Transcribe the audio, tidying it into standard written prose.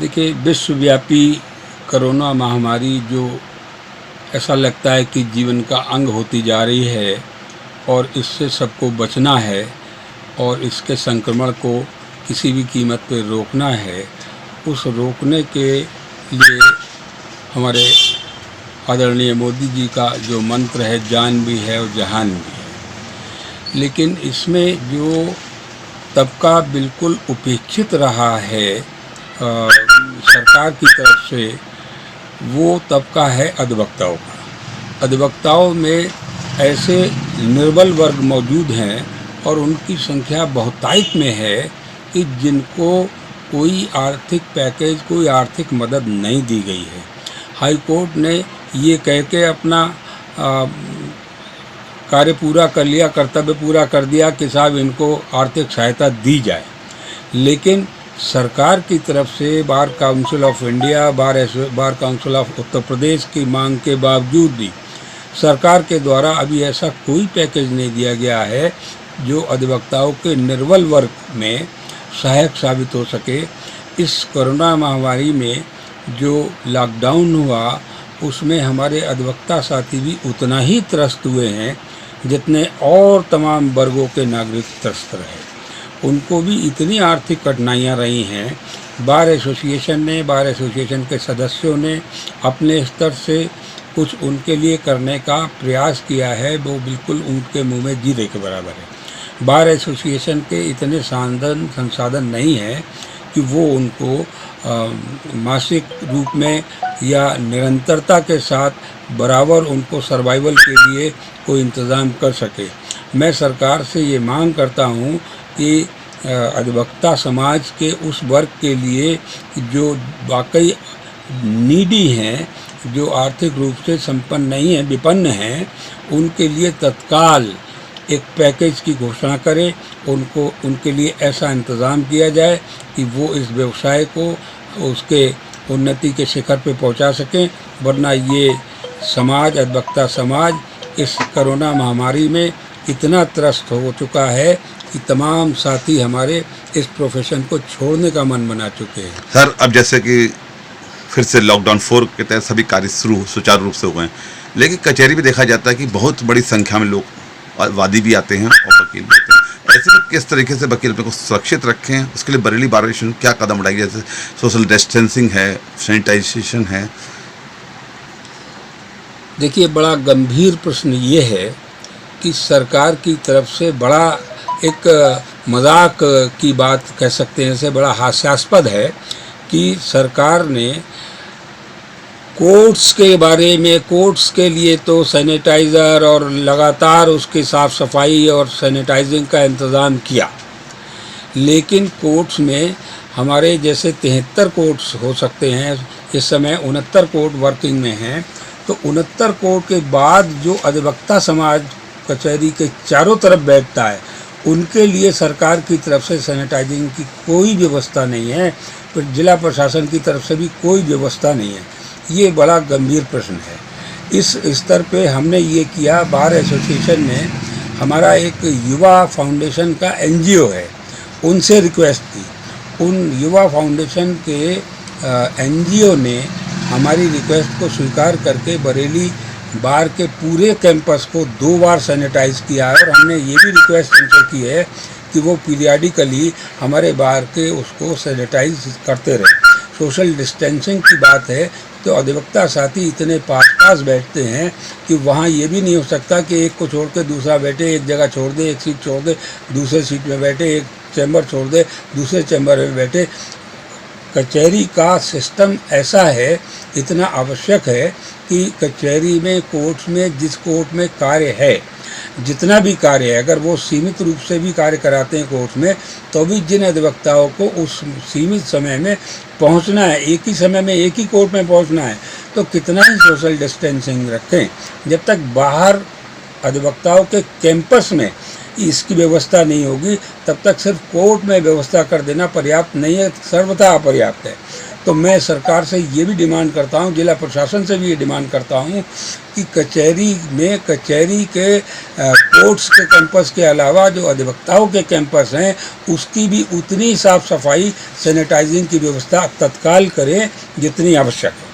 देखिए, विश्वव्यापी कोरोना महामारी जो ऐसा लगता है कि जीवन का अंग होती जा रही है और इससे सबको बचना है और इसके संक्रमण को किसी भी कीमत पर रोकना है। उस रोकने के लिए हमारे आदरणीय मोदी जी का जो मंत्र है, जान भी है और जहान भी है। लेकिन इसमें जो तबका बिल्कुल उपेक्षित रहा है सरकार की तरफ से, वो तबका है अधिवक्ताओं का। अधिवक्ताओं में ऐसे निर्बल वर्ग मौजूद हैं और उनकी संख्या बहुतायत में है कि जिनको कोई आर्थिक पैकेज, कोई आर्थिक मदद नहीं दी गई है। हाई कोर्ट ने ये कह के अपना कार्य पूरा कर लिया, कर्तव्य पूरा कर दिया कि साहब इनको आर्थिक सहायता दी जाए, लेकिन सरकार की तरफ से bar council of India, bar council of Uttar Pradesh की मांग के बावजूद भी सरकार के द्वारा अभी ऐसा कोई पैकेज नहीं दिया गया है जो अधिवक्ताओं के निर्बल वर्ग में सहायक साबित हो सके। इस कोरोना महामारी में जो लॉकडाउन हुआ उसमें हमारे अधिवक्ता साथी भी उतना ही त्रस्त हुए हैं जितने और तमाम वर्गों के नागरिक त्रस्त रहे। उनको भी इतनी आर्थिक कठिनाइयाँ रही हैं। बार एसोसिएशन के सदस्यों ने अपने स्तर से कुछ उनके लिए करने का प्रयास किया है, वो बिल्कुल उनके मुंह में जीरे के बराबर है। बार एसोसिएशन के इतने संसाधन नहीं है कि वो उनको मासिक रूप में या निरंतरता के साथ बराबर उनको सर्वाइवल के लिए कोई इंतज़ाम कर सके। मैं सरकार से ये मांग करता हूँ कि अधिवक्ता समाज के उस वर्ग के लिए जो वाकई नीडी हैं, जो आर्थिक रूप से संपन्न नहीं है, विपन्न हैं, उनके लिए तत्काल एक पैकेज की घोषणा करें। उनके लिए ऐसा इंतज़ाम किया जाए कि वो इस व्यवसाय को उसके उन्नति के शिखर पे पहुंचा सकें, वरना ये समाज, अधिवक्ता समाज इस कोरोना महामारी में इतना त्रस्त हो चुका है कि तमाम साथी हमारे इस प्रोफेशन को छोड़ने का मन बना चुके हैं। सर, अब जैसे कि फिर से लॉकडाउन 4 के तहत सभी कार्य सुचारू रूप से हो गए हैं, लेकिन कचहरी भी देखा जाता है कि बहुत बड़ी संख्या में लोग वादी भी आते हैं और वकील भी आते हैं। ऐसे में किस तरीके से वकील अपने को सुरक्षित रखें, उसके लिए बरेली बार एसोसिएशन क्या कदम उठाएगी? जैसे सोशल डिस्टेंसिंग है, सैनिटाइजेशन है। देखिए, बड़ा गंभीर प्रश्न ये है कि सरकार की तरफ से बड़ा एक मजाक की बात कह सकते हैं, इसे बड़ा हास्यास्पद है कि सरकार ने कोर्ट्स के बारे में, कोर्ट्स के लिए तो सैनिटाइज़र और लगातार उसकी साफ़ सफाई और सैनिटाइजिंग का इंतज़ाम किया, लेकिन कोर्ट्स में हमारे जैसे 73 कोर्ट्स हो सकते हैं, इस समय 69 कोर्ट वर्किंग में हैं, तो 69 कोर्ट के बाद जो अधिवक्ता समाज कचहरी के चारों तरफ बैठता है, उनके लिए सरकार की तरफ से सैनिटाइजिंग की कोई व्यवस्था नहीं है, फिर जिला प्रशासन की तरफ से भी कोई व्यवस्था नहीं है। ये बड़ा गंभीर प्रश्न है। इस स्तर पे हमने ये किया, बार एसोसिएशन ने, हमारा एक युवा फाउंडेशन का एनजीओ है, उनसे रिक्वेस्ट की। उन युवा फाउंडेशन के एनजीओ ने हमारी रिक्वेस्ट को स्वीकार करके बरेली बार के पूरे कैंपस को 2 बार सैनिटाइज़ किया है, और हमने ये भी रिक्वेस्ट उनसे की है कि वो पीरियडिकली हमारे बार के उसको सैनिटाइज करते रहे। सोशल डिस्टेंसिंग की बात है तो अधिवक्ता साथी इतने पास बैठते हैं कि वहाँ ये भी नहीं हो सकता कि एक को छोड़ के दूसरा बैठे, एक जगह छोड़ दे, एक सीट छोड़ दे, दूसरे सीट में बैठे, एक चैम्बर छोड़ दे, दूसरे चैम्बर में बैठे। कचहरी का सिस्टम ऐसा है, इतना आवश्यक है कि कचहरी में, कोर्ट्स में, जिस कोर्ट में कार्य है, जितना भी कार्य है, अगर वो सीमित रूप से भी कार्य कराते हैं कोर्ट में, तो भी जिन अधिवक्ताओं को उस सीमित समय में पहुंचना है, एक ही समय में एक ही कोर्ट में पहुंचना है, तो कितना ही सोशल डिस्टेंसिंग रखें, जब तक बाहर अधिवक्ताओं के कैंपस में इसकी व्यवस्था नहीं होगी, तब तक सिर्फ कोर्ट में व्यवस्था कर देना पर्याप्त नहीं है, सर्वथा अपर्याप्त है। तो मैं सरकार से ये भी डिमांड करता हूँ, जिला प्रशासन से भी ये डिमांड करता हूँ कि कचहरी के कोर्ट्स के कैंपस के अलावा जो अधिवक्ताओं के कैंपस हैं, उसकी भी उतनी साफ सफाई, सैनिटाइजिंग की व्यवस्था तत्काल करें जितनी आवश्यक है।